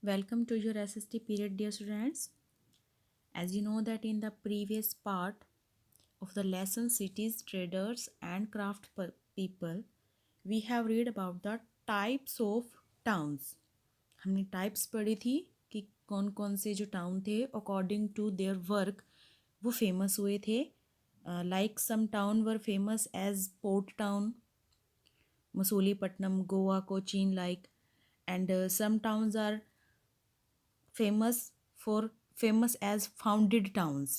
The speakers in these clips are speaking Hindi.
Welcome to your SST period, dear students. As you know that in the previous part of the lesson cities, traders and craft people, we have read about the types of towns. हमने टाइप्स पढ़ी थी कि कौन कौन से जो टाउन थे अकॉर्डिंग टू देयर वर्क वो फेमस हुए थे. Like some town were famous as port town, Masulipatnam, Goa, Cochin, like, and some towns are famous famous as founded towns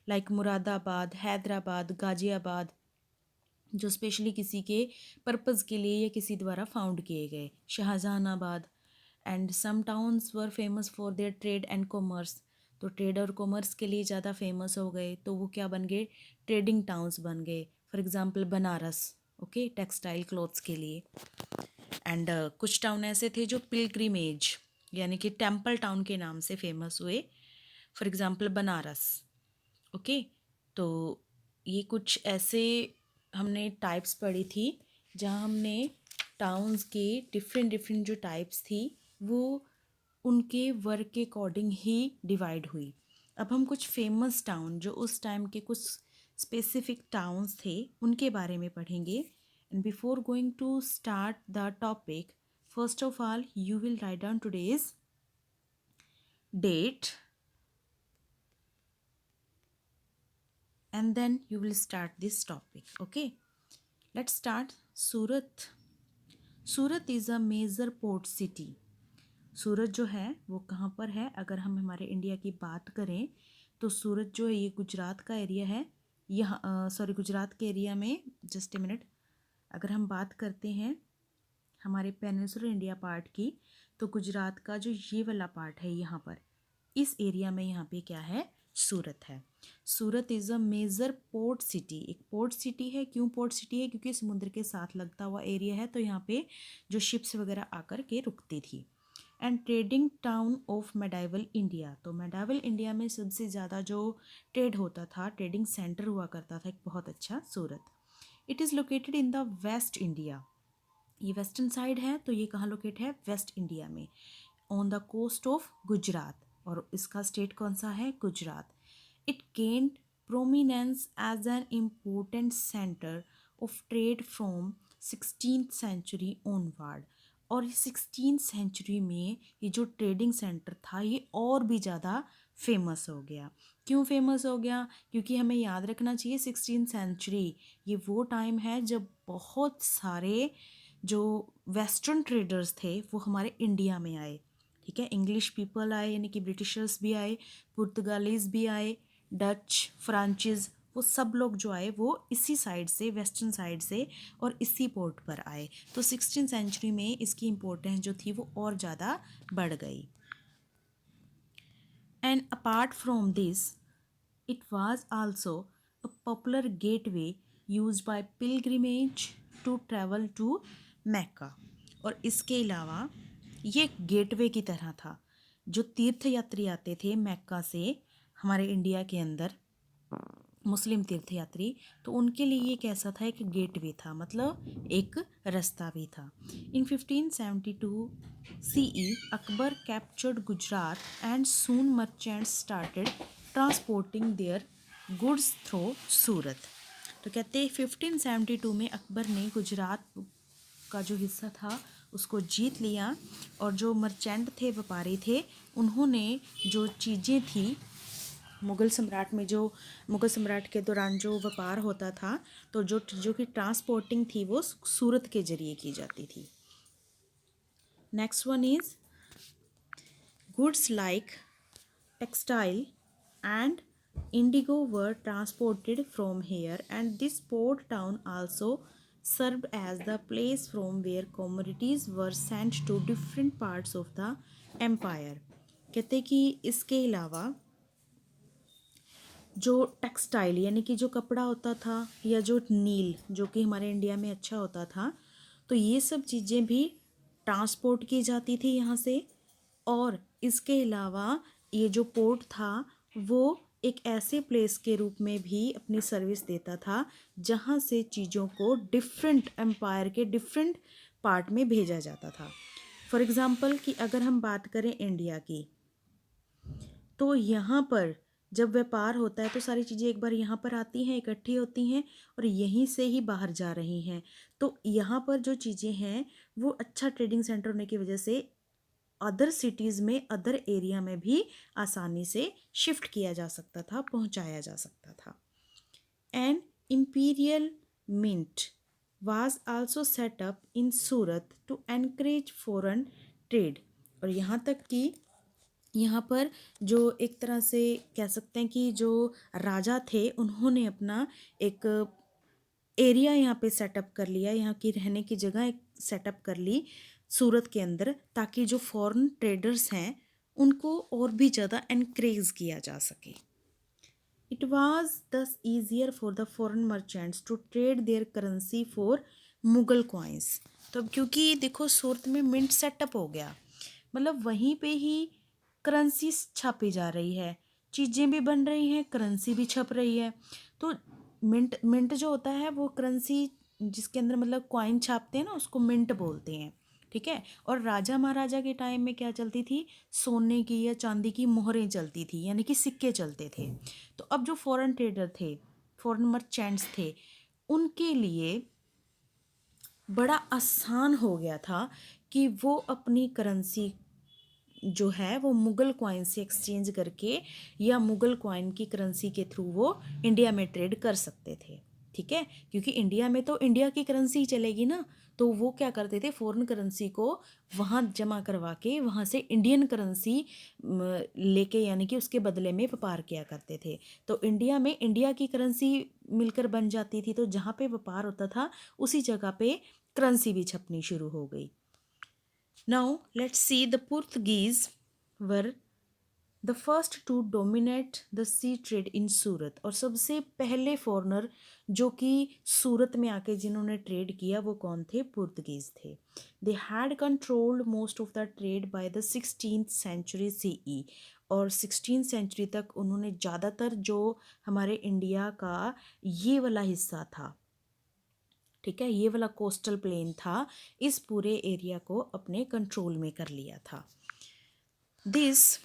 like Moradabad, Hyderabad, Ghaziabad, जो स्पेशली किसी के पर्पज़ के लिए या किसी द्वारा फाउंड किए गए, Shahjahanabad. And some towns were famous for their trade and commerce, तो ट्रेड और कॉमर्स के लिए ज़्यादा फेमस हो गए तो वो क्या बन गए, ट्रेडिंग टाउन्स बन गए. For example Banaras, okay, textile clothes के लिए. एंड कुछ टाउन ऐसे थे जो पिलग्रिमेज यानी कि टेम्पल टाउन के नाम से फेमस हुए. For example Banaras, okay. तो ये कुछ ऐसे हमने टाइप्स पढ़ी थी जहाँ हमने टाउन्स के डिफरेंट डिफरेंट जो टाइप्स थी वो उनके वर्क के अकॉर्डिंग ही डिवाइड हुई. अब हम कुछ फेमस टाउन जो उस टाइम के कुछ स्पेसिफिक टाउन्स थे उनके बारे में पढ़ेंगे. And before going to start the topic, first of all you will write down today's date and then you will start this topic. Okay, let's start. Surat is a major port city. Surat जो है वो कहाँ पर है, अगर हम हमारे इंडिया की बात करें तो सूरत जो है ये गुजरात का एरिया है. यहाँ गुजरात के एरिया में, जस्ट ए मिनट, अगर हम बात करते हैं हमारे पेनिनसुलर इंडिया पार्ट की, तो गुजरात का जो ये वाला पार्ट है यहाँ पर इस एरिया में यहाँ पे क्या है, सूरत है. Surat is a major port city. एक पोर्ट सिटी है. क्यों पोर्ट सिटी है? क्योंकि समुद्र के साथ लगता हुआ एरिया है तो यहाँ पे जो शिप्स वगैरह आकर के रुकती थी. And trading town of medieval India, तो मेडाइवल इंडिया में सबसे ज़्यादा जो ट्रेड होता था, ट्रेडिंग सेंटर हुआ करता था एक बहुत अच्छा, Surat. It is located in the west India. ये वेस्टर्न साइड है तो ये कहाँ लोकेट है, वेस्ट इंडिया में, on the coast of Gujarat. और इसका स्टेट कौन सा है, Gujarat. It gained prominence as an important centre of trade from 16th century onward. और ये 16th सेंचुरी में ये जो ट्रेडिंग सेंटर था ये और भी ज़्यादा फेमस हो गया. क्यों फेमस हो गया? क्योंकि हमें याद रखना चाहिए 16th सेंचुरी ये वो टाइम है जब बहुत सारे जो वेस्टर्न ट्रेडर्स थे वो हमारे इंडिया में आए. ठीक है, इंग्लिश पीपल आए यानी कि ब्रिटिशर्स भी आए, पुर्तगालीज भी आए, डच, फ्रांचीज़, वो सब लोग जो आए वो इसी साइड से, वेस्टर्न साइड से और इसी पोर्ट पर आए. तो 16th सेंचुरी में इसकी इम्पोर्टेंस जो थी वो और ज़्यादा बढ़ गई. And apart from this it was also a popular gateway used by pilgrimage to travel to Mecca. और इसके अलावा ये एक गेटवे की तरह था. जो तीर्थ यात्री आते थे मैक्का से हमारे इंडिया के अंदर, मुस्लिम तीर्थ यात्री, तो उनके लिए ये कैसा था, एक गेटवे था, मतलब एक रास्ता भी था. In 1572 CE Akbar captured Gujarat and soon merchants started transporting their goods through Surat. तो कहते हैं 1572 में अकबर ने गुजरात का जो हिस्सा था उसको जीत लिया और जो मर्चेंट थे, व्यापारी थे, उन्होंने जो चीज़ें थी मुग़ल सम्राट के दौरान जो व्यापार होता था तो जो चीज़ों की ट्रांसपोर्टिंग थी वो सूरत के ज़रिए की जाती थी. Next one is goods like textile and indigo were transported from here, and this port town also served as the place from where commodities were sent to different parts of the empire. कहते कि इसके अलावा जो टेक्सटाइल यानी कि जो कपड़ा होता था या जो नील जो कि हमारे इंडिया में अच्छा होता था, तो ये सब चीज़ें भी ट्रांसपोर्ट की जाती थी यहाँ से. और इसके अलावा ये जो पोर्ट था वो एक ऐसे प्लेस के रूप में भी अपनी सर्विस देता था जहाँ से चीज़ों को डिफरेंट एम्पायर के डिफरेंट पार्ट में भेजा जाता था. फॉर एग्ज़ाम्पल कि अगर हम बात करें इंडिया की, तो यहाँ पर जब व्यापार होता है तो सारी चीज़ें एक बार यहाँ पर आती हैं, इकट्ठी होती हैं और यहीं से ही बाहर जा रही हैं। तो यहाँ पर जो चीज़ें हैं वो अच्छा ट्रेडिंग सेंटर होने की वजह से अदर सिटीज़ में, अदर एरिया में भी आसानी से शिफ्ट किया जा सकता था, पहुँचाया जा सकता था। An imperial mint was also set up in Surat to encourage foreign trade. और यहाँ तक कि यहाँ पर जो एक तरह से कह सकते हैं कि जो राजा थे उन्होंने अपना एक एरिया यहाँ पे सेटअप कर लिया, यहाँ की रहने की जगह एक सेटअप कर ली सूरत के अंदर, ताकि जो फॉरेन ट्रेडर्स हैं उनको और भी ज़्यादा एनकरेज किया जा सके। It was thus easier for the foreign merchants to trade their currency for Mughal coins. तो अब क्योंकि देखो सूरत में मिंट सेटअप हो गया, मतलब वहीं पे ही करेंसी छापी जा रही है, चीज़ें भी बन रही हैं, करेंसी भी छप रही है। तो मिंट मिंट जो होता है वो करेंसी जिसके अंदर मतलब कॉइन छापते हैं ना, उसको मिंट बोलते हैं। ठीक है। और राजा महाराजा के टाइम में क्या चलती थी, सोने की या चांदी की मोहरें चलती थी, यानी कि सिक्के चलते थे। तो अब जो फॉरेन ट्रेडर थे, फॉरेन मर्चेंट्स थे, उनके लिए बड़ा आसान हो गया था कि वो अपनी करेंसी जो है वो मुगल कॉइन से एक्सचेंज करके या मुगल कॉइन की करेंसी के थ्रू वो इंडिया में ट्रेड कर सकते थे। ठीक है। क्योंकि इंडिया में तो इंडिया की करेंसी ही चलेगी ना, तो वो क्या करते थे, फॉरेन करेंसी को वहाँ जमा करवा के वहाँ से इंडियन करेंसी लेके, यानी कि उसके बदले में व्यापार किया करते थे। तो इंडिया में इंडिया की करेंसी मिलकर बन जाती थी, तो जहाँ पे व्यापार होता था उसी जगह पे करेंसी भी छपनी शुरू हो गई। Now let's see, the Portuguese were the first to dominate the sea trade in सूरत। और सबसे पहले फॉरनर जो कि सूरत में आके जिन्होंने ट्रेड किया वो कौन थे, पुर्तगीज थे। They had controlled most of the trade by the 16th century CE। और 16th सेंचुरी तक उन्होंने ज़्यादातर जो हमारे इंडिया का ये वाला हिस्सा था, ठीक है, ये वाला कोस्टल प्लेन था, इस पूरे एरिया को अपने कंट्रोल में कर लिया था। This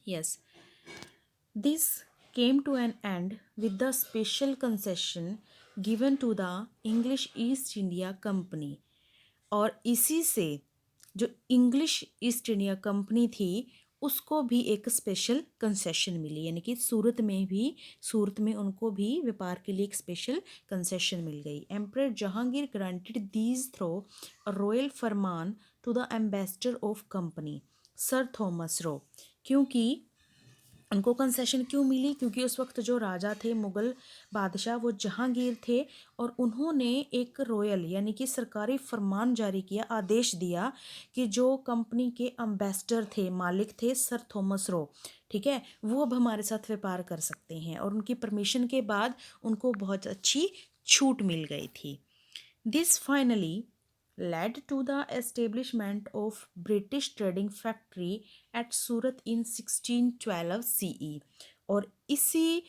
yes, this came to an end with the special concession given to the English East India Company। और इसी से जो इंग्लिश ईस्ट इंडिया कंपनी थी उसको भी एक स्पेशल कंसेशन मिली, यानी कि सूरत में उनको भी व्यापार के लिए एक स्पेशल कंसेशन मिल गई। Emperor Jahangir granted these through a royal farman to the ambassador of company sir Thomas Roe. क्योंकि उनको कंसेशन क्यों मिली, क्योंकि उस वक्त जो राजा थे मुग़ल बादशाह वो जहांगीर थे, और उन्होंने एक रॉयल यानी कि सरकारी फरमान जारी किया, आदेश दिया कि जो कंपनी के एम्बेसडर थे, मालिक थे सर थॉमस रो, ठीक है, वो अब हमारे साथ व्यापार कर सकते हैं। और उनकी परमिशन के बाद उनको बहुत अच्छी छूट मिल गई थी। This finally led to the establishment of British trading factory at Surat in 1612 CE। और इसी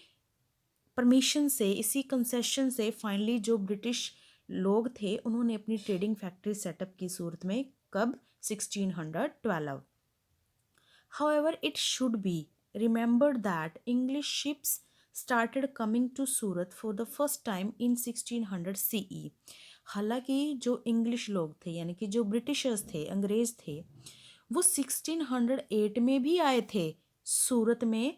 परमिशन से, इसी कंसेशन से फाइनली जो ब्रिटिश लोग थे उन्होंने अपनी ट्रेडिंग फैक्ट्री सेटअप की सूरत में, कब, 1612। However, it should be remembered that English ships started coming to Surat for the first time in 1600 CE। हालांकि जो इंग्लिश लोग थे, यानी कि जो ब्रिटिशर्स थे, अंग्रेज थे, वो 1608 में भी आए थे सूरत में,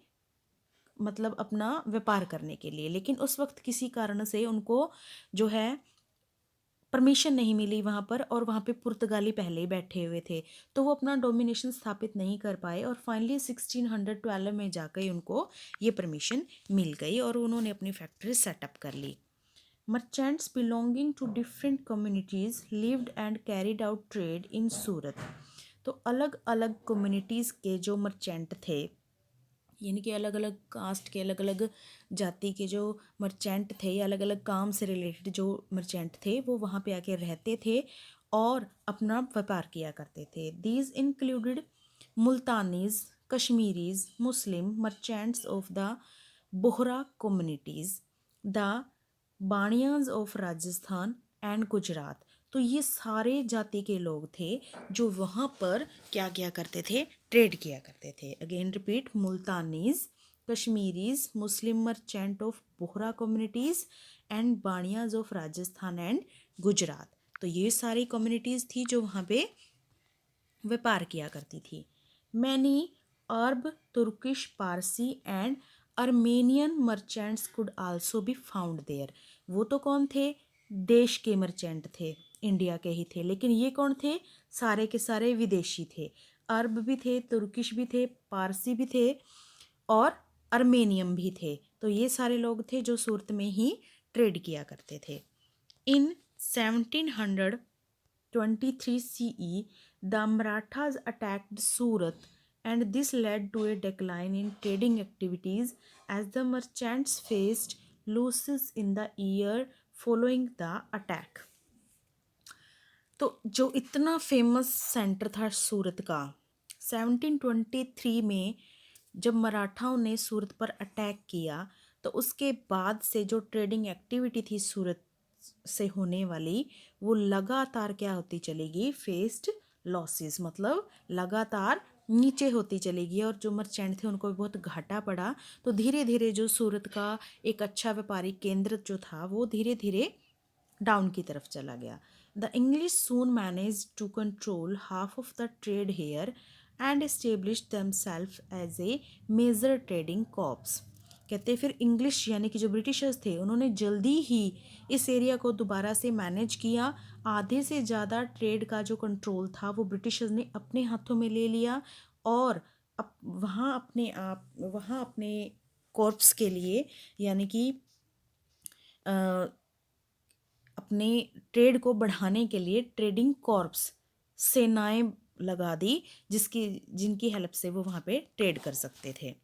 मतलब अपना व्यापार करने के लिए। लेकिन उस वक्त किसी कारण से उनको जो है परमिशन नहीं मिली वहाँ पर, और वहाँ पे पुर्तगाली पहले ही बैठे हुए थे, तो वो अपना डोमिनेशन स्थापित नहीं कर पाए। और फाइनली 1612 में जाकर उनको ये परमिशन मिल गई और उन्होंने अपनी फैक्ट्री सेटअप कर ली। Merchants belonging to different communities lived and carried out trade in Surat. तो अलग अलग कम्युनिटीज़ के जो मर्चेंट थे, यानी कि अलग अलग कास्ट के, अलग अलग जाति के जो मर्चेंट थे या अलग अलग काम से रिलेटेड जो मर्चेंट थे, वो वहाँ पे आके रहते थे और अपना व्यापार किया करते थे। These included Multanis, Kashmiris, Muslim merchants of the Bohra communities the Banias of Rajasthan and Gujarat. तो ये सारे जाति के लोग थे जो वहाँ पर क्या किया करते थे, ट्रेड किया करते थे। Again repeat, Multanis, Kashmiris, Muslim merchant of Bohra communities and Banias of Rajasthan and Gujarat. तो ये सारी कम्युनिटीज़ थी जो वहाँ पे व्यापार किया करती थी। Many Arab, Turkish, Parsi and Armenian merchants could also be found there. वो तो कौन थे, देश के मर्चेंट थे, इंडिया के ही थे, लेकिन ये कौन थे, सारे के सारे विदेशी थे। अरब भी थे, तुर्किश भी थे, पारसी भी थे और अर्मेनियम भी थे। तो ये सारे लोग थे जो सूरत में ही ट्रेड किया करते थे। इन 1723 CE, the Marathas attacked Surat, and this led to a decline in trading activities as the merchants faced losses in the year following the attack. तो जो इतना फेमस सेंटर था सूरत का, 1723 में जब मराठाओं ने सूरत पर अटैक किया, तो उसके बाद से जो ट्रेडिंग एक्टिविटी थी सूरत से होने वाली, वो लगातार क्या होती चलेगी, फेस्ड लॉसेस, मतलब लगातार नीचे होती चलेगी। और जो मर्चेंट थे उनको भी बहुत घाटा पड़ा। तो धीरे धीरे जो सूरत का एक अच्छा व्यापारिक केंद्र जो था वो धीरे धीरे डाउन की तरफ चला गया। The English soon manage to control half of the trade here and establish themselves as a major trading corps. कहते हैं फिर इंग्लिश यानी कि जो ब्रिटिशर्स थे उन्होंने जल्दी ही इस एरिया को दोबारा से मैनेज किया। आधे से ज़्यादा ट्रेड का जो कंट्रोल था वो ब्रिटिशर्स ने अपने हाथों में ले लिया और वहाँ अपने कॉर्प्स के लिए यानी कि अपने ट्रेड को बढ़ाने के लिए ट्रेडिंग कॉर्प्स, सेनाएं लगा दी जिनकी हेल्प से वो वहाँ पे ट्रेड कर सकते थे।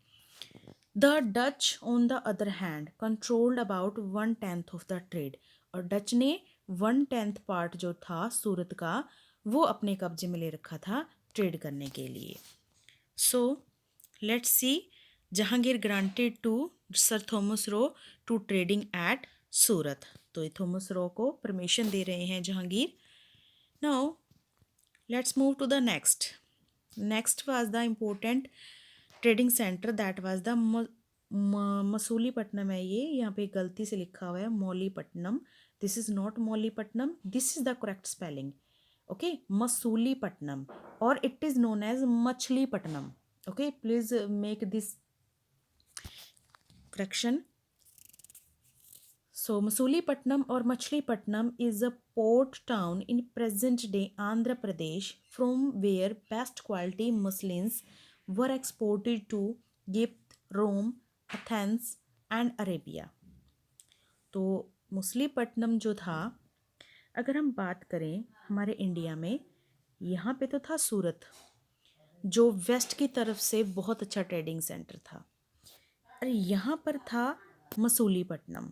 The Dutch on the other hand controlled about 1/10 of the trade. और डच ने 1/10 पार्ट जो था सूरत का वो अपने कब्जे में ले रखा था ट्रेड करने के लिए। So let's see, Jahangir granted to sir Thomas Roe to trading at Surat. तो ये थॉमस रो को परमिशन दे रहे हैं Jahangir. Now let's move to the next was the important trading centre, that was the Masulipatnam. है ये, यहाँ पे गलती से लिखा हुआ है Maulipatnam. This is not Maulipatnam, this is the correct spelling. Okay, Masulipatnam, और it is known as Machilipatnam. Okay, please make this correction. So Masulipattnam or Machilipatnam is a port town in present day Andhra Pradesh from where best quality muslins were exported to Egypt, Rome, Athens and Arabia. तो मछलीपट्टनम जो था, अगर हम बात करें हमारे इंडिया में, यहाँ पे तो था सूरत जो वेस्ट की तरफ से बहुत अच्छा ट्रेडिंग सेंटर था। और यहाँ पर था मसूलीपट्टनम।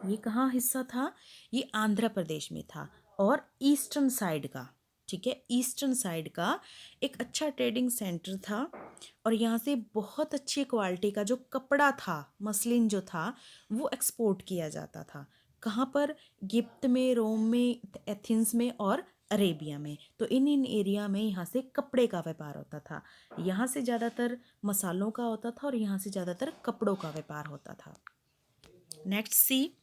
ये कहाँ हिस्सा था, ये आंध्र प्रदेश में था और ईस्टर्न साइड का, ठीक है, ईस्टर्न साइड का एक अच्छा ट्रेडिंग सेंटर था। और यहाँ से बहुत अच्छी क्वालिटी का जो कपड़ा था, मसलिन जो था, वो एक्सपोर्ट किया जाता था। कहाँ पर, गिप्त में, रोम में, एथेंस में और अरेबिया में। तो इन एरिया में यहाँ से कपड़े का व्यापार होता था। यहाँ से ज़्यादातर मसालों का होता था और यहाँ से ज़्यादातर कपड़ों का व्यापार होता था। Next sea,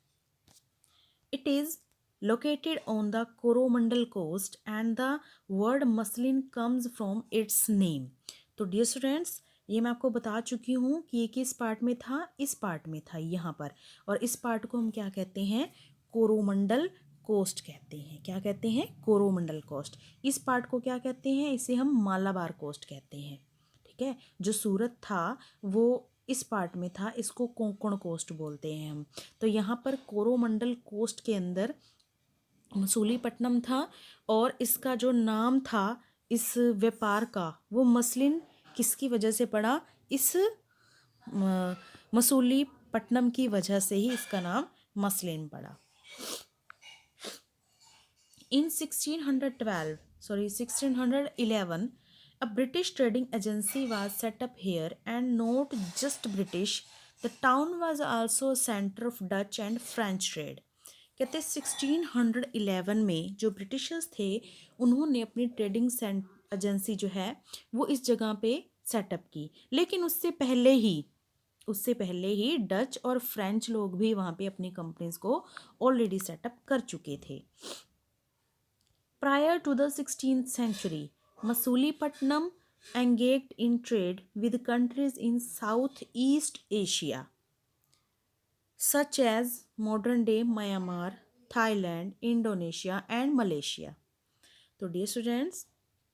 it is located on the Coromandel coast and the word muslin comes from its name. तो डियर स्टूडेंट्स, ये मैं आपको बता चुकी हूँ कि ये किस पार्ट में था, इस पार्ट में था यहाँ पर। और इस पार्ट को हम क्या कहते हैं, कोरोमंडल कोस्ट कहते हैं। क्या कहते हैं, कोरोमंडल कोस्ट। इस पार्ट को क्या कहते हैं, इसे हम मालाबार कोस्ट कहते हैं। ठीक है, जो सूरत था वो इस पार्ट में था, इसको कोंकण कोस्ट बोलते हैं हम। तो यहाँ पर कोरोमंडल कोस्ट के अंदर मसूलीपट्टनम था और इसका जो नाम था इस व्यापार का, वो मसलिन किसकी वजह से पड़ा, इस मसूलीपट्टनम की वजह से ही इसका नाम मसलिन पड़ा। In 1611, a British trading agency was set up here, and not just British, the town was also centre of Dutch and French trade. कहते 1611 में जो ब्रिटिशर्स थे उन्होंने अपनी ट्रेडिंग एजेंसी जो है वो इस जगह पे सेटअप की, लेकिन उससे पहले ही डच और फ्रेंच लोग भी वहाँ पे अपनी कंपनीज को ऑलरेडी सेटअप कर चुके थे। Prior to the 16th century, Masulipatnam engaged in trade with countries in Southeast Asia, such as modern day Myanmar, Thailand, Indonesia and Malaysia। तो डियर स्टूडेंट्स,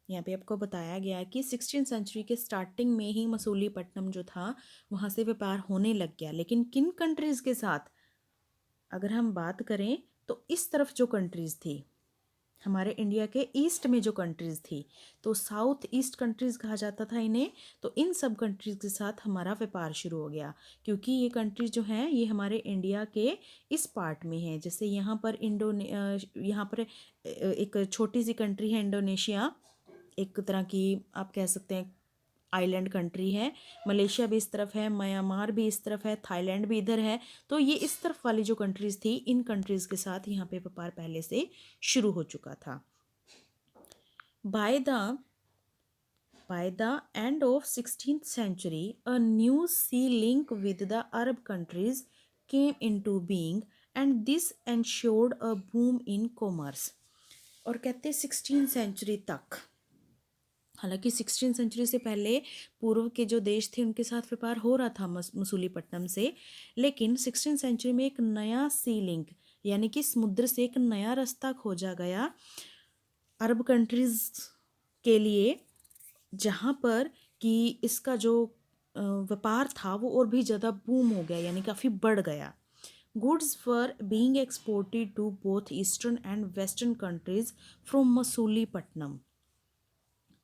यहाँ पे आपको बताया गया है कि 16th सेंचुरी के स्टार्टिंग में ही मसूलीपट्टनम जो था वहाँ से व्यापार होने लग गया, लेकिन किन कंट्रीज़ के साथ अगर हम बात करें तो इस तरफ जो कंट्रीज़ थी हमारे इंडिया के ईस्ट में जो कंट्रीज़ थी तो साउथ ईस्ट कंट्रीज़ कहा जाता था इन्हें। तो इन सब कंट्रीज़ के साथ हमारा व्यापार शुरू हो गया, क्योंकि ये कंट्रीज़ जो हैं ये हमारे इंडिया के इस पार्ट में हैं। जैसे यहाँ पर यहाँ पर एक छोटी सी कंट्री है इंडोनेशिया, एक तरह की आप कह सकते हैं आइलैंड कंट्री है। मलेशिया भी इस तरफ है, म्यांमार भी इस तरफ है, थाईलैंड भी इधर है। तो ये इस तरफ वाली जो कंट्रीज़ थी इन कंट्रीज़ के साथ यहाँ पे व्यापार पहले से शुरू हो चुका था। By the end of 16th century, a new sea link with the Arab countries came into being and this ensured a boom in commerce। और कहते 16th सेंचुरी तक, हालांकि 16th सेंचुरी से पहले पूर्व के जो देश थे उनके साथ व्यापार हो रहा था मसूलीपट्टनम से, लेकिन 16th सेंचुरी में एक नया सी लिंक यानी कि समुद्र से एक नया रास्ता खोजा गया अरब कंट्रीज़ के लिए, जहाँ पर कि इसका जो व्यापार था वो और भी ज़्यादा बूम हो गया, यानी काफ़ी बढ़ गया। Goods were being exported to both eastern and western countries from Masulipatnam.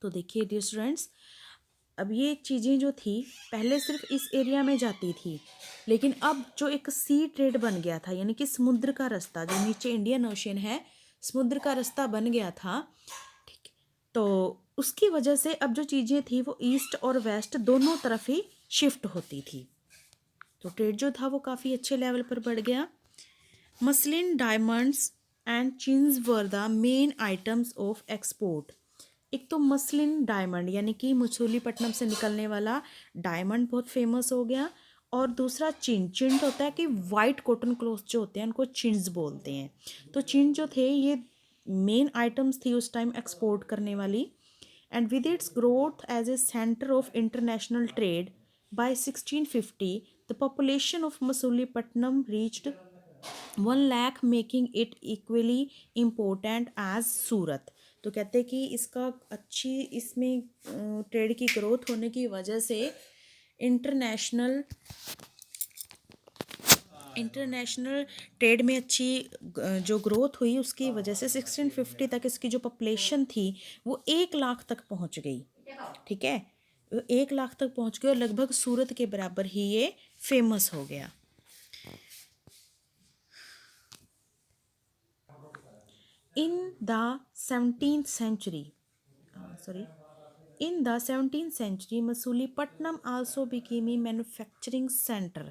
तो देखिए डियर स्टूडेंट्स, अब ये चीज़ें जो थी पहले सिर्फ इस एरिया में जाती थी, लेकिन अब जो एक सी ट्रेड बन गया था यानी कि समुद्र का रास्ता, जो नीचे इंडियन ओशन है समुद्र का रास्ता बन गया था, ठीक। तो उसकी वजह से अब जो चीज़ें थी वो ईस्ट और वेस्ट दोनों तरफ ही शिफ्ट होती थी, तो ट्रेड जो था वो काफ़ी अच्छे लेवल पर बढ़ गया। Muslin, diamonds and chintz were the main items of export. एक तो मसलिन डायमंड यानी कि मसूलीपट्टनम से निकलने वाला डायमंड बहुत फेमस हो गया, और दूसरा चिन होता है कि वाइट कॉटन क्लॉथ जो होते हैं उनको चिन्स बोलते हैं। तो चिन जो थे ये मेन आइटम्स थी उस टाइम एक्सपोर्ट करने वाली। And with its growth as a centre of international trade by 1650 the population of Masulipatnam reached 1 lakh, making it equally important as Surat. तो कहते हैं कि इसका अच्छी इसमें ट्रेड की ग्रोथ होने की वजह से इंटरनेशनल ट्रेड में अच्छी जो ग्रोथ हुई उसकी वजह से 1650 तक इसकी जो पॉपुलेशन थी वो 1 लाख तक पहुंच गई, ठीक है। 1 लाख तक पहुंच गई और लगभग सूरत के बराबर ही ये फेमस हो गया। In the 17th century, Masulipatnam also became a manufacturing center।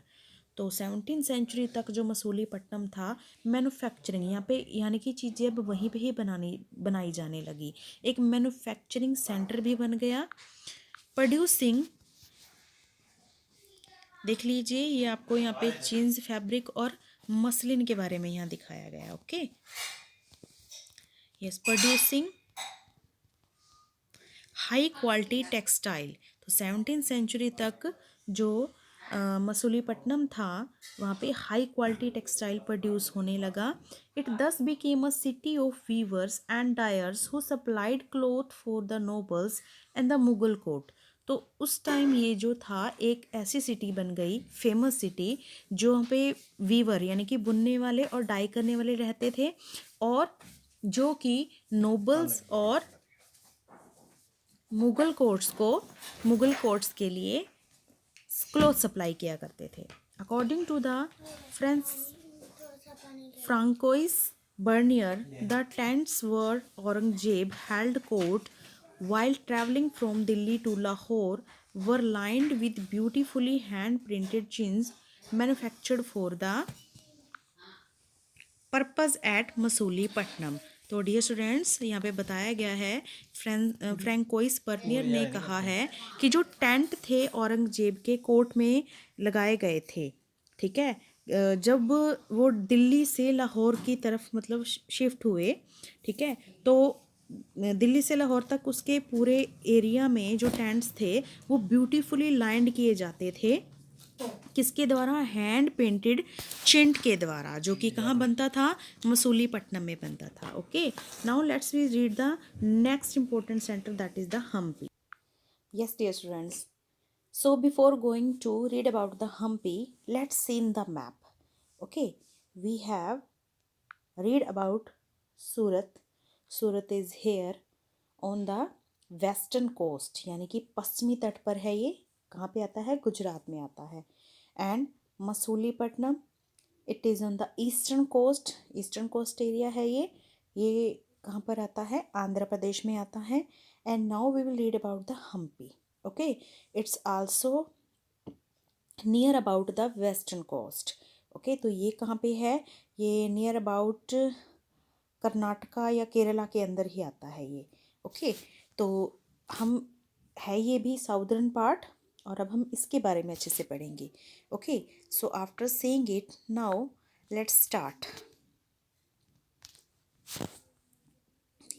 तो 17th सेंचुरी तक जो मसूलीपट्टनम था मैन्युफैक्चरिंग, यहाँ पे यानी कि चीज़ें अब वहीं पे ही बनाई जाने लगी, एक मैन्युफैक्चरिंग सेंटर भी बन गया। प्रोड्यूसिंग, देख लीजिए ये आपको यहाँ पे जीन्स फैब्रिक और मसलिन के बारे में यहाँ दिखाया गया, okay. Yes, producing high quality textile. तो 17th सेंचुरी तक जो मसूलीपट्टनम था वहाँ पे हाई क्वालिटी टेक्सटाइल प्रोड्यूस होने लगा। इट दस became a city of viewers and dyers who supplied cloth for the nobles and the Mughal court. तो उस टाइम ये जो था एक ऐसी सिटी बन गई, फेमस सिटी, जो वहाँ पे वीवर यानी कि बुनने वाले और डाई करने वाले रहते थे, और जो कि नोबल्स और मुगल कोर्ट्स के लिए क्लॉथ सप्लाई किया करते थे। According to the Francois Bernier, the tents were Aurangzeb held court while traveling from Delhi to Lahore were lined with beautifully hand printed chins manufactured for the purpose at Masulipatnam. तो डियर स्टूडेंट्स, यहाँ पे बताया गया है फ्रैंकोइस बर्नियर ने कहा है कि जो टेंट थे औरंगजेब के कोर्ट में लगाए गए थे, ठीक है, जब वो दिल्ली से लाहौर की तरफ मतलब शिफ्ट हुए, ठीक है, तो दिल्ली से लाहौर तक उसके पूरे एरिया में जो टेंट्स थे वो ब्यूटीफुली लाइंड किए जाते थे। किसके द्वारा? हैंड पेंटेड चिंट के द्वारा, जो कि कहाँ बनता था? मसूलीपट्टनम में बनता था। Okay, now let's we read the next important centre, that is the Hampi. Yes dear students, so before going to read about the Hampi, let's see in the map. Okay, we have read about Surat. Surat is here on the western coast, यानी कि पश्चिमी तट पर है ये। कहाँ पे आता है? गुजरात में आता है। And Masulipatnam, it is on the eastern coast, eastern coast area है ये कहाँ पर आता है? आंध्र प्रदेश में आता है। And now we will read about the Hampi. Okay, it's also near about the western coast. Okay, तो ये कहाँ पे है? ये नियर अबाउट कर्नाटका या केरला के अंदर ही आता है ये। ओके, तो हम है ये भी साउदर्न पार्ट, और अब हम इसके बारे में अच्छे से पढ़ेंगे। Okay, so after seeing it, now let's start.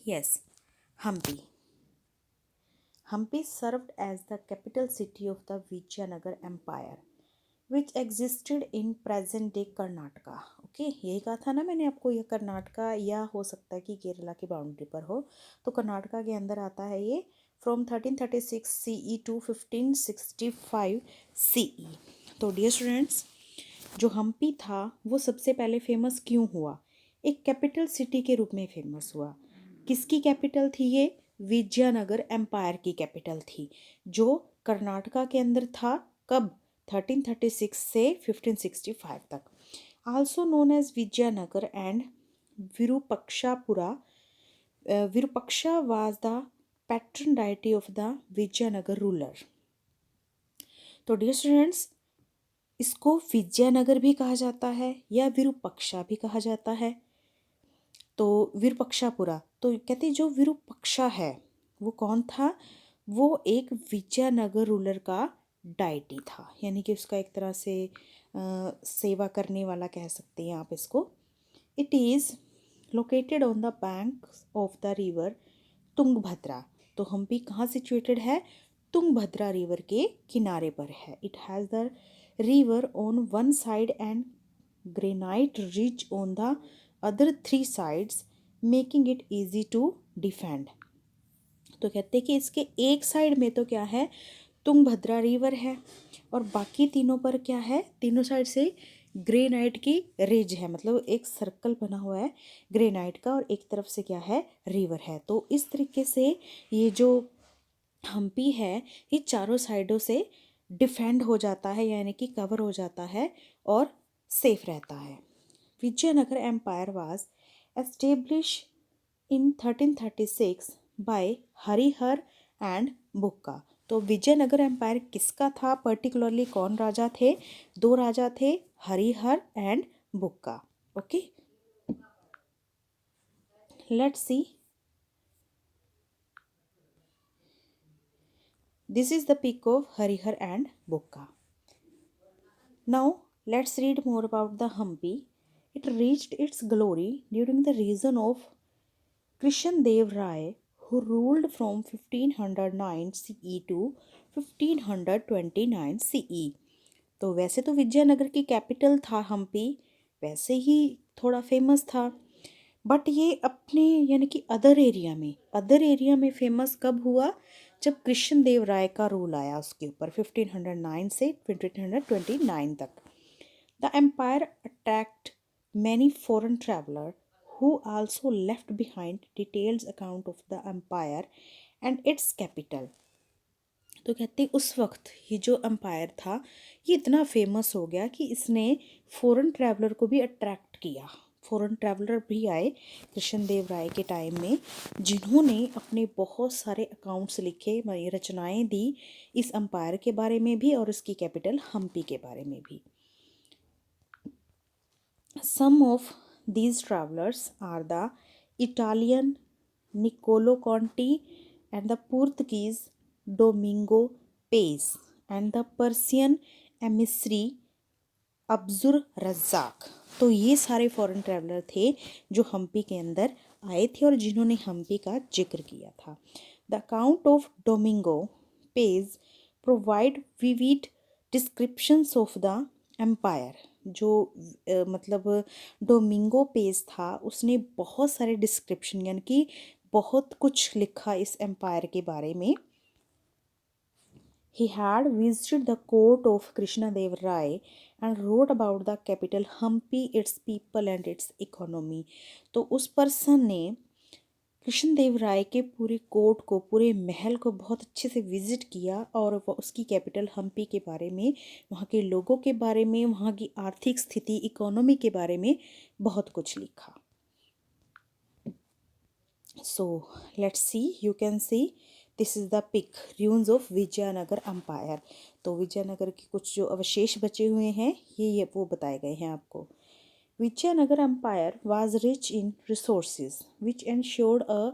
Yes, Hampi. Hampi served as the capital city of the Vijayanagar Empire, which existed in present day Karnataka. Okay, यही कहा था ना मैंने आपको, ये कर्नाटका या हो सकता है कि केरला की बाउंड्री पर हो, तो कर्नाटका के अंदर आता है ये। From 1336 CE to 1565 CE। तो डियर स्टूडेंट्स, जो हम्पी था वो सबसे पहले फेमस क्यों हुआ? एक कैपिटल सिटी के रूप में फेमस हुआ। किसकी कैपिटल थी ये? विजयनगर एम्पायर की कैपिटल थी, जो कर्नाटका के अंदर था। कब? 1336 से 1565 तक। Also known as Vijayanagar and Virupakshapura. Virupaksha was the patron deity of the Vijayanagar ruler. तो डियर स्टूडेंट्स, इसको विजयनगर भी कहा जाता है या विरूपक्षा भी कहा जाता है। तो विरूपक्षापुरा, तो कहते जो विरूपक्षा है वो कौन था? वो एक विजयनगर रूलर का डाइटी था, यानी कि उसका एक तरह से सेवा करने वाला कह सकते हैं आप इसको। It is located on the bank of the river Tungabhadra. तो हम्पी कहाँ सिचुएटेड है? तुंगभद्रा रिवर के किनारे पर है। It has the river on one side and granite ridge on the other 3 sides, making it easy to defend. तो कहते हैं कि इसके एक साइड में तो क्या है? तुंगभद्रा रिवर है, और बाकी तीनों पर क्या है? तीनों साइड से ग्रेनाइट की रिज है, मतलब एक सर्कल बना हुआ है ग्रेनाइट का, और एक तरफ से क्या है? रिवर है। तो इस तरीके से ये जो हम्पी है ये चारों साइडों से डिफेंड हो जाता है, यानी कि कवर हो जाता है और सेफ रहता है। Vijayanagar empire was establish in 1336 by Harihara and Bukka. तो विजयनगर एम्पायर किसका था? पर्टिकुलरली कौन राजा थे? 2 राजा थे, Harihara and Bukka. Okay, let's see. This is the pic of Harihara and Bukka. Now let's read more about the Hampi. It reached its glory during the reign of Krishan Dev Rai, who ruled from 1509 CE to 1529 CE। तो वैसे तो विजयनगर की कैपिटल था हम्पी, वैसे ही थोड़ा फेमस था, बट ये अपने यानी कि अदर एरिया में फेमस कब हुआ? जब कृष्ण देव राय का रूल आया उसके ऊपर 1509 से 1529 तक। The empire attract many foreign traveller who also left behind detailed account of the empire and its capital। तो कहते हैं उस वक्त ये जो एम्पायर था ये इतना फेमस हो गया कि इसने फॉरेन ट्रैवलर को भी अट्रैक्ट किया। फॉरेन ट्रैवलर भी आए कृष्णदेव राय के टाइम में, जिन्होंने अपने बहुत सारे अकाउंट्स लिखे, रचनाएं दी इस एम्पायर के बारे में भी और उसकी कैपिटल हम्पी के बारे में भी। Some of these travelers are the Italian Niccolo Conti and the Portuguese Domingo Paes and the Persian emissary अब्जुर Razzaq. तो ये सारे फॉरेन ट्रैवलर थे जो हम्पी के अंदर आए थे और जिन्होंने हम्पी का जिक्र किया था। The account of Domingo Paes provide vivid descriptions of the empire. जो मतलब डोमिंगो पेज था उसने बहुत सारे डिस्क्रिप्शन यानी कि बहुत कुछ लिखा इस एम्पायर के बारे में। He had visited the court of Krishnadev Rai and wrote about the capital Hampi, its people and its economy। तो उस पर्सन ने कृष्णदेव राय के पूरे कोर्ट को, पूरे महल को बहुत अच्छे से विजिट किया और वो उसकी कैपिटल हम्पी के बारे में, वहाँ के लोगों के बारे में, वहाँ की आर्थिक स्थिति, इकोनॉमी के बारे में बहुत कुछ लिखा। So let's see, you can see this is the pic ruins of Vijayanagara empire. तो विजयनगर के कुछ जो अवशेष बचे हुए हैं ये वो बताए गए हैं आपको। Vijayanagara empire was rich in resources which ensured a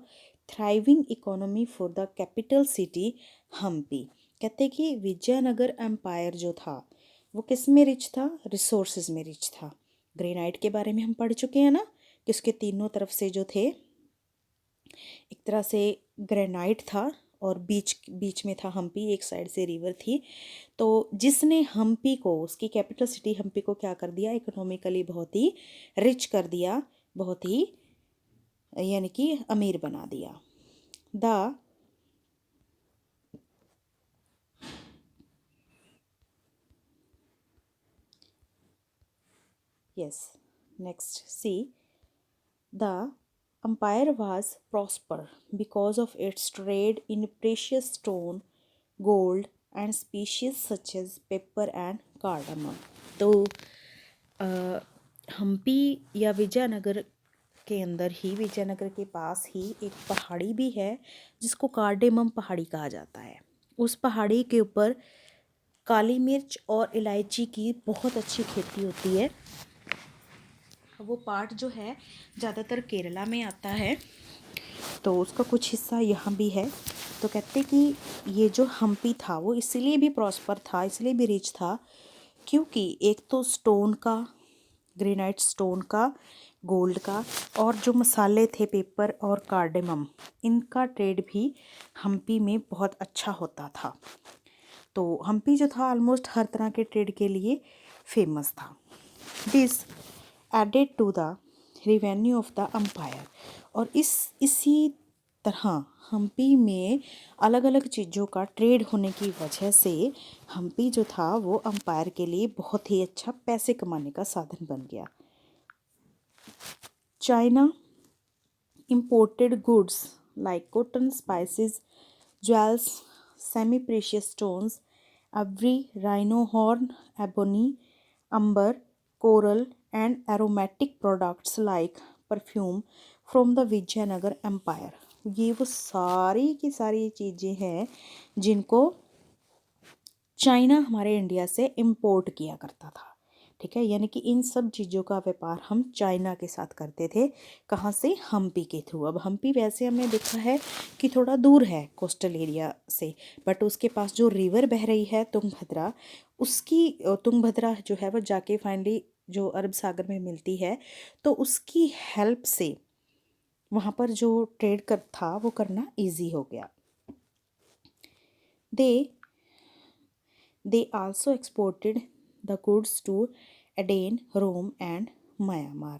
thriving economy for the capital city Hampi. कहते कि विजयनगर अम्पायर जो था वो किस में रिच था? रिसोर्सेज में रिच था। ग्रेनाइट के बारे में हम पढ़ चुके हैं ना कि उसके तीनों तरफ से जो थे एक तरह से ग्रेनाइट था और बीच बीच में था हम्पी, एक साइड से रिवर थी। तो जिसने हम्पी को, उसकी कैपिटल सिटी हम्पी को क्या कर दिया? इकोनॉमिकली बहुत ही रिच कर दिया, बहुत ही यानी कि अमीर बना दिया। The yes, next see, the empire was prosper because of its trade in precious stone, gold and species such as pepper and cardamom। तो हम्पी या विजयनगर के अंदर ही, विजयनगर के पास ही एक पहाड़ी भी है जिसको कार्डेमम पहाड़ी कहा जाता है। उस पहाड़ी के ऊपर काली मिर्च और इलायची की बहुत अच्छी खेती होती है। वो पार्ट जो है ज़्यादातर केरला में आता है, तो उसका कुछ हिस्सा यहाँ भी है। तो कहते कि ये जो हम्पी था वो इसलिए भी प्रॉस्पर था, इसलिए भी रिच था क्योंकि एक तो स्टोन का, ग्रेनाइट स्टोन का, गोल्ड का, और जो मसाले थे पेपर और कार्डेमम, इनका ट्रेड भी हम्पी में बहुत अच्छा होता था। तो हम्पी जो था ऑलमोस्ट हर तरह के ट्रेड के लिए फेमस था। This added to the revenue of the empire. और इसी तरह हम्पी में अलग अलग चीज़ों का ट्रेड होने की वजह से हम्पी जो था वो अम्पायर के लिए बहुत ही अच्छा पैसे कमाने का साधन बन गया। China imported goods like cotton, spices, jewels, semi-precious stones, ivory, rhino horn, ebony, amber, coral, and aromatic products like perfume from the Vijayanagara empire. ये वो सारी की सारी चीज़ें हैं जिनको चाइना हमारे इंडिया से इम्पोर्ट किया करता था। ठीक है, यानी कि इन सब चीज़ों का व्यापार हम चाइना के साथ करते थे। कहाँ से? हम्पी के थ्रू। अब हम्पी वैसे हमने देखा है कि थोड़ा दूर है कोस्टल एरिया से, बट उसके पास जो रिवर बह रही है तुंगभद्रा, उसकी तुंगभद्रा जो है वो जाके फाइनली जो अरब सागर में मिलती है, तो उसकी हेल्प से वहाँ पर जो ट्रेड कर था वो करना ईजी हो गया। They also exported the goods to Aden, Rome and Myanmar.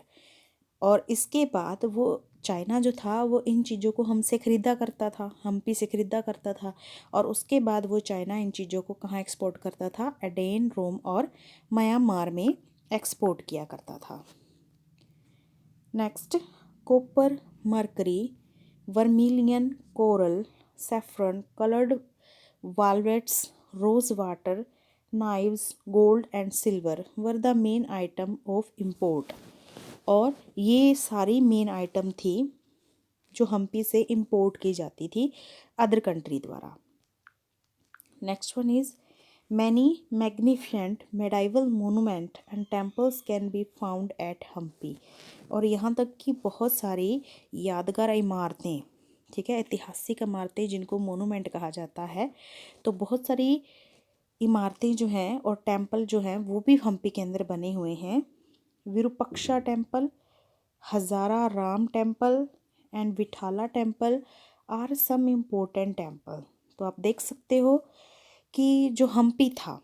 और इसके बाद वो चाइना जो था वो इन चीज़ों को हमसे ख़रीदा करता था, हम्पी से ख़रीदा करता था, और उसके बाद वो चाइना इन चीज़ों को कहाँ एक्सपोर्ट करता था? एडेन, रोम और म्यांमार में एक्सपोर्ट किया करता था। Next, copper, mercury, vermilion, coral, saffron, coloured velvets, rose water, knives, gold and silver were the main item of import. और ये सारी मेन आइटम थी जो हम्पी से इम्पोर्ट की जाती थी अदर कंट्री द्वारा। Next one is many magnificent medieval monument and temples can be found at Hampi. और यहाँ तक कि बहुत सारी यादगार इमारतें, ठीक है, ऐतिहासिक इमारतें जिनको मोनूमेंट कहा जाता है, तो बहुत सारी इमारतें जो हैं और टेम्पल जो हैं वो भी हम्पी के अंदर बने हुए हैं। Virupaksha temple, Hazara Rama temple and Vithala temple are some important temple. तो आप देख सकते हो कि जो हम्पी था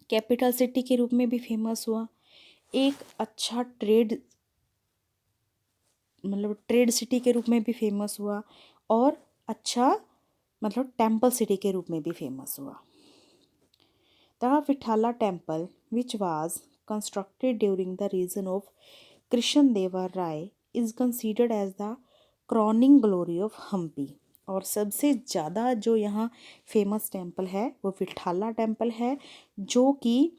कैपिटल सिटी के रूप में भी फेमस हुआ, एक अच्छा ट्रेड सिटी के रूप में भी फेमस हुआ, और अच्छा टेम्पल सिटी के रूप में भी फेमस हुआ। The Vithala temple which was constructed during the region of Krishnadeva Raya is considered as the crowning glory of Hampi. और सबसे ज़्यादा जो यहाँ फेमस टेम्पल है वो विठाला टेम्पल है, जो कि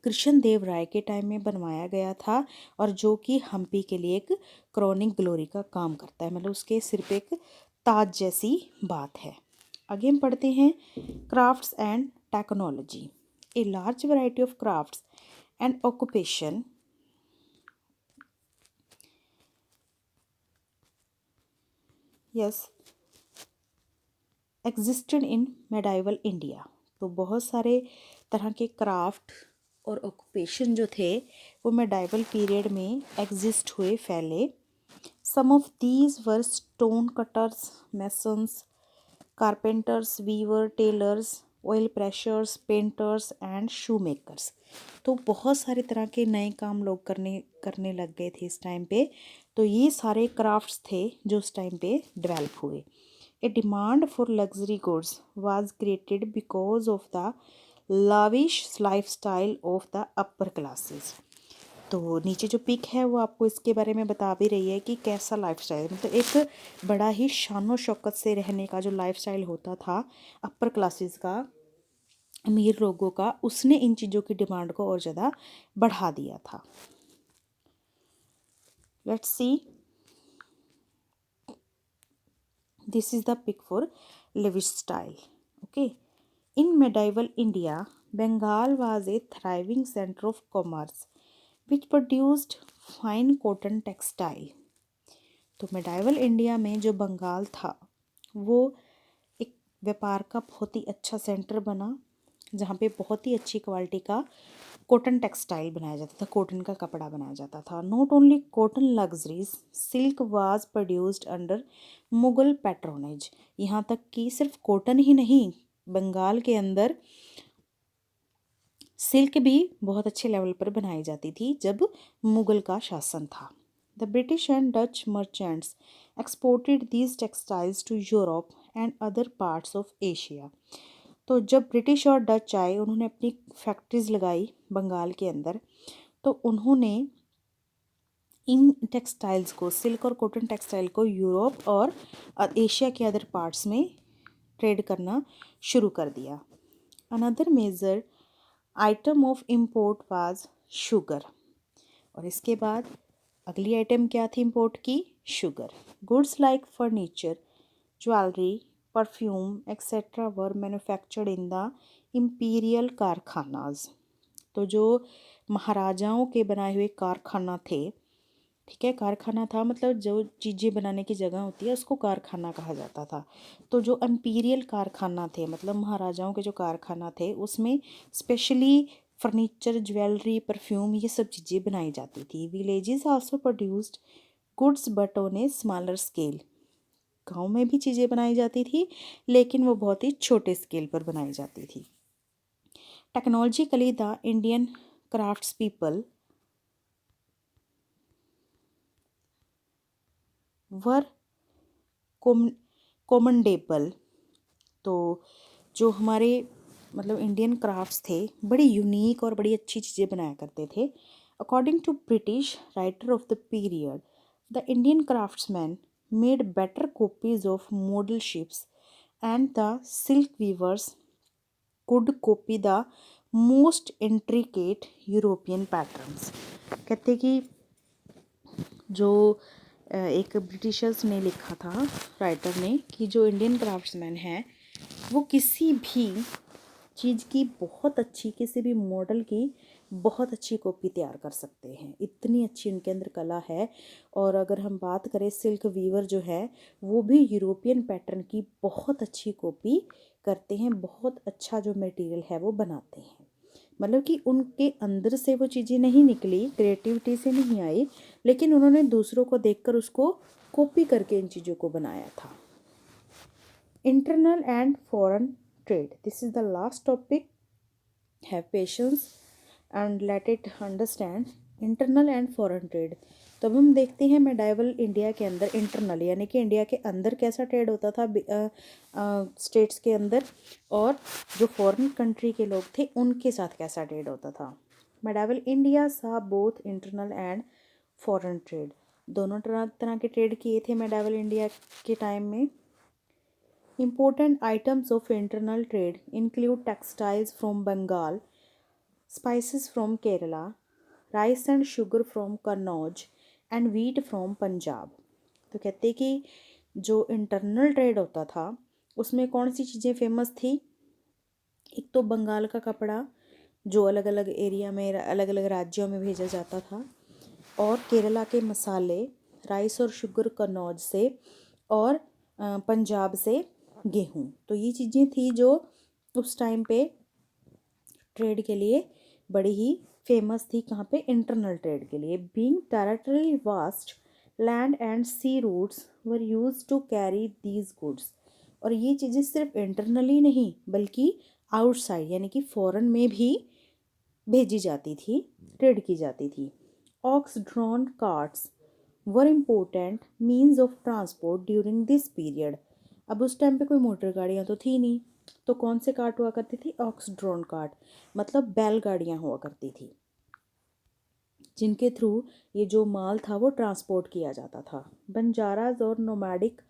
कृष्णदेव राय के टाइम में बनवाया गया था और जो कि हम्पी के लिए एक क्रॉनिंग ग्लोरी का काम करता है, उसके सिर पे एक ताज जैसी बात है। आगे हम पढ़ते हैं crafts and technology. A large variety of crafts and occupation existed in medieval India. तो बहुत सारे तरह के क्राफ्ट और ऑक्यूपेशन जो थे वो मेडाइवल पीरियड में एग्जिस्ट हुए, फैले। Some of these were stone cutters, masons, carpenters, weaver, tailors, oil pressers, painters and shoe makers. तो बहुत सारे तरह के नए काम लोग करने लग गए थे इस टाइम पे। तो ये सारे क्राफ्ट्स थे जो उस टाइम पे डेवलप हुए। A demand for luxury goods was created because of the lavish lifestyle of the upper classes। तो नीचे जो पिक है वो आपको इसके बारे में बता भी रही है कि कैसा लाइफस्टाइल, एक बड़ा ही शानो शौकत से रहने का जो लाइफस्टाइल होता था अपर क्लासेस का, अमीर लोगों का, उसने इन चीज़ों की डिमांड को और ज़्यादा बढ़ा दिया था। Let's see, this is the pic for lavish style. Okay, in medieval India, Bengal was a thriving center of commerce which produced fine cotton textile। तो मेडाइवल इंडिया में जो बंगाल था वो एक व्यापार का बहुत ही अच्छा सेंटर बना, जहाँ पे बहुत ही अच्छी क्वालिटी का कॉटन टेक्सटाइल बनाया जाता था, कॉटन का कपड़ा बनाया जाता था। Not only cotton luxuries, silk was produced under Mughal patronage. यहाँ तक कि सिर्फ कॉटन ही नहीं, बंगाल के अंदर सिल्क भी बहुत अच्छे लेवल पर बनाई जाती थी जब मुगल का शासन था। The British and Dutch merchants exported these textiles to Europe and other parts of Asia. तो जब ब्रिटिश और डच आए, उन्होंने अपनी फैक्ट्रीज लगाई बंगाल के अंदर, तो उन्होंने इन टेक्सटाइल्स को, सिल्क और कॉटन टेक्सटाइल को यूरोप और एशिया के अदर पार्ट्स में ट्रेड करना शुरू कर दिया। Another major item of import was sugar. और इसके बाद अगली आइटम क्या थी इम्पोर्ट की? Sugar. Goods like furniture, jewellery, perfume etcetera were manufactured in the imperial karkhanas. तो जो महाराजाओं के बनाए हुए कारखाना थे, ठीक है, कारखाना था जो चीज़ें बनाने की जगह होती है उसको कारखाना कहा जाता था। तो जो इम्पीरियल कारखाना थे, महाराजाओं के जो कारखाना थे, उसमें स्पेशली फर्नीचर, ज्वेलरी, परफ्यूम, ये सब चीज़ें बनाई जाती थी। Villages also produced goods but on a smaller scale. गाँव में भी चीज़ें बनाई जाती थी लेकिन वो बहुत ही छोटे स्केल पर बनाई जाती थी। Technologically the Indian crafts people were commendable. तो जो हमारे इंडियन क्राफ्ट्स थे, बड़ी यूनिक और बड़ी अच्छी चीज़ें बनाया करते थे। According to British writer of the period, the Indian craftsman made better copies of model ships and the silk weavers could copy the most intricate European patterns. कहते कि जो एक ब्रिटिशर्स ने लिखा था, राइटर ने, कि जो इंडियन क्राफ्ट्समैन हैं वो किसी भी चीज़ की बहुत अच्छी, किसी भी मॉडल की बहुत अच्छी कॉपी तैयार कर सकते हैं, इतनी अच्छी उनके अंदर कला है। और अगर हम बात करें सिल्क वीवर जो है, वो भी यूरोपियन पैटर्न की बहुत अच्छी कॉपी करते हैं, बहुत अच्छा जो मटेरियल है वो बनाते हैं। मतलब कि उनके अंदर से वो चीज़ें नहीं निकली, क्रिएटिविटी से नहीं आई, लेकिन उन्होंने दूसरों को देखकर उसको कॉपी करके इन चीज़ों को बनाया था। Internal and foreign trade, this is the last topic, have patience and let it understand. Internal and foreign trade, तो अब हम देखते हैं मेडाइवल इंडिया के अंदर इंटरनल यानी कि इंडिया के अंदर कैसा ट्रेड होता था स्टेट्स के अंदर, और जो फॉरेन कंट्री के लोग थे उनके साथ कैसा ट्रेड होता था। मेडाइवल इंडिया सा both internal and foreign trade, दोनों तरह तरह के ट्रेड किए थे मेडाइवल इंडिया के टाइम में। Important items of internal trade include textiles from Bengal, spices from Kerala, rice and sugar from Kannauj and wheat from Punjab. तो कहते कि जो इंटरनल ट्रेड होता था उसमें कौन सी चीज़ें फेमस थी। एक तो बंगाल का कपड़ा जो अलग अलग एरिया में अलग अलग राज्यों में भेजा जाता था, और केरला के मसाले, राइस और शुगर कन्नौज से, और पंजाब से गेहूँ। तो ये चीज़ें थी जो उस टाइम पे ट्रेड के लिए बड़ी ही फेमस थी। कहाँ पे? इंटरनल ट्रेड के लिए। Being territory vast, land and sea routes were used to carry these goods. और ये चीज़ें सिर्फ इंटरनली नहीं बल्कि आउटसाइड यानी कि फॉरेन में भी भेजी जाती थी, ट्रेड की जाती थी। Ox drawn carts were important means of transport during this period. अब उस टाइम पे कोई मोटर गाड़ियाँ तो थी नहीं, तो कौन से कार्ट हुआ करती थी? ऑक्स ड्रॉन कार्ट, मतलब बैलगाड़ियाँ हुआ करती थी जिनके थ्रू ये जो माल था वो ट्रांसपोर्ट किया जाता था। बंजाराज और nomadic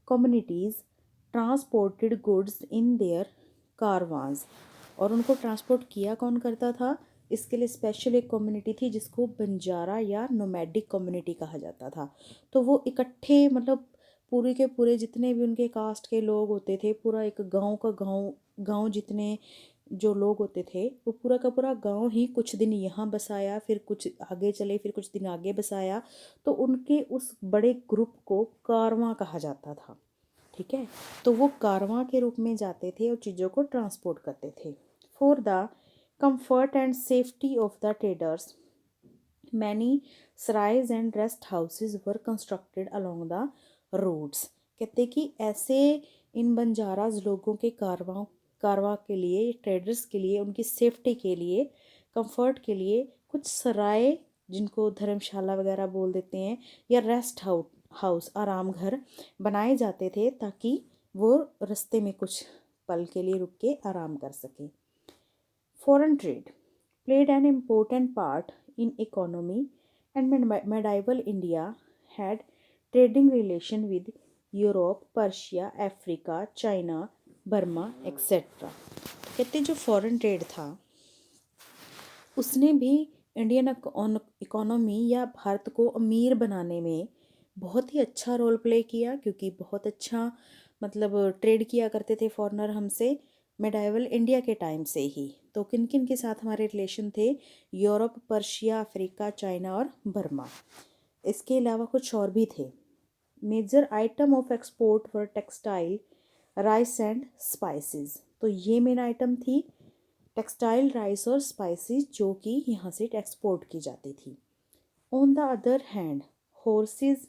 communities transported goods in their कारवांस। और उनको ट्रांसपोर्ट किया कौन करता था? इसके लिए स्पेशल एक कम्युनिटी थी जिसको बंजारा या नोमैडिक कम्युनिटी कहा जाता था। तो वो इकट्ठे, मतलब पूरे के पूरे जितने भी उनके कास्ट के लोग होते थे, पूरा एक गांव का गांव जितने जो लोग होते थे वो पूरा का पूरा गांव ही कुछ दिन यहाँ बसाया, फिर कुछ आगे चले, फिर कुछ दिन आगे बसाया। तो उनके उस बड़े ग्रुप को कारवां कहा जाता था। ठीक है, तो वो कारवां के रूप में जाते थे और चीज़ों को ट्रांसपोर्ट करते थे। For the comfort and safety of the traders many sarais and rest houses were constructed along the roads. कहते कि ऐसे इन बंजाराज लोगों के कारवां के लिए, ट्रेडर्स के लिए, उनकी सेफ्टी के लिए, कंफर्ट के लिए कुछ सराय, जिनको धर्मशाला वगैरह बोल देते हैं, या रेस्ट हाउस आराम घर बनाए जाते थे ताकि वो रास्ते में कुछ पल के लिए रुक के आराम कर सकें। Foreign trade played an important part in economy, and medieval India had trading relation with Europe, Persia, Africa, China, Burma, etc. कहते जो फॉरेन ट्रेड था उसने भी इंडियन इकोनॉमी या भारत को अमीर बनाने में बहुत ही अच्छा रोल प्ले किया, क्योंकि बहुत अच्छा मतलब ट्रेड किया करते थे फॉरेनर हमसे मेडाइवल इंडिया के टाइम से ही। तो किन किन के साथ हमारे रिलेशन थे? यूरोप, पर्शिया, अफ्रीका, चाइना और बर्मा। इसके अलावा कुछ और भी थे। Major item of export were textile, rice and spices. तो ये मेन आइटम थी, टेक्सटाइल, राइस और स्पाइसेस, जो कि यहाँ से एक्सपोर्ट की जाती थी। On the other hand horses,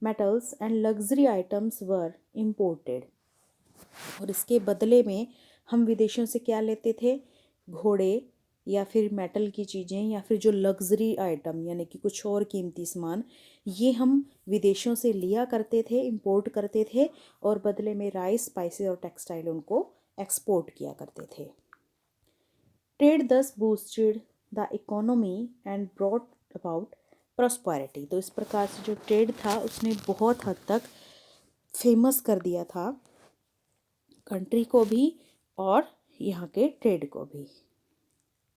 metals and luxury items were imported. और इसके बदले में हम विदेशों से क्या लेते थे? घोड़े, या फिर मेटल की चीज़ें, या फिर जो लग्जरी आइटम यानी कि कुछ और कीमती सामान, ये हम विदेशों से लिया करते थे, इंपोर्ट करते थे, और बदले में राइस, स्पाइसेस और टेक्सटाइल उनको एक्सपोर्ट किया करते थे। ट्रेड दस boosted the economy and brought about prosperity. तो इस प्रकार से जो ट्रेड था उसने बहुत हद तक फेमस कर दिया था कंट्री को भी और यहाँ के ट्रेड को भी।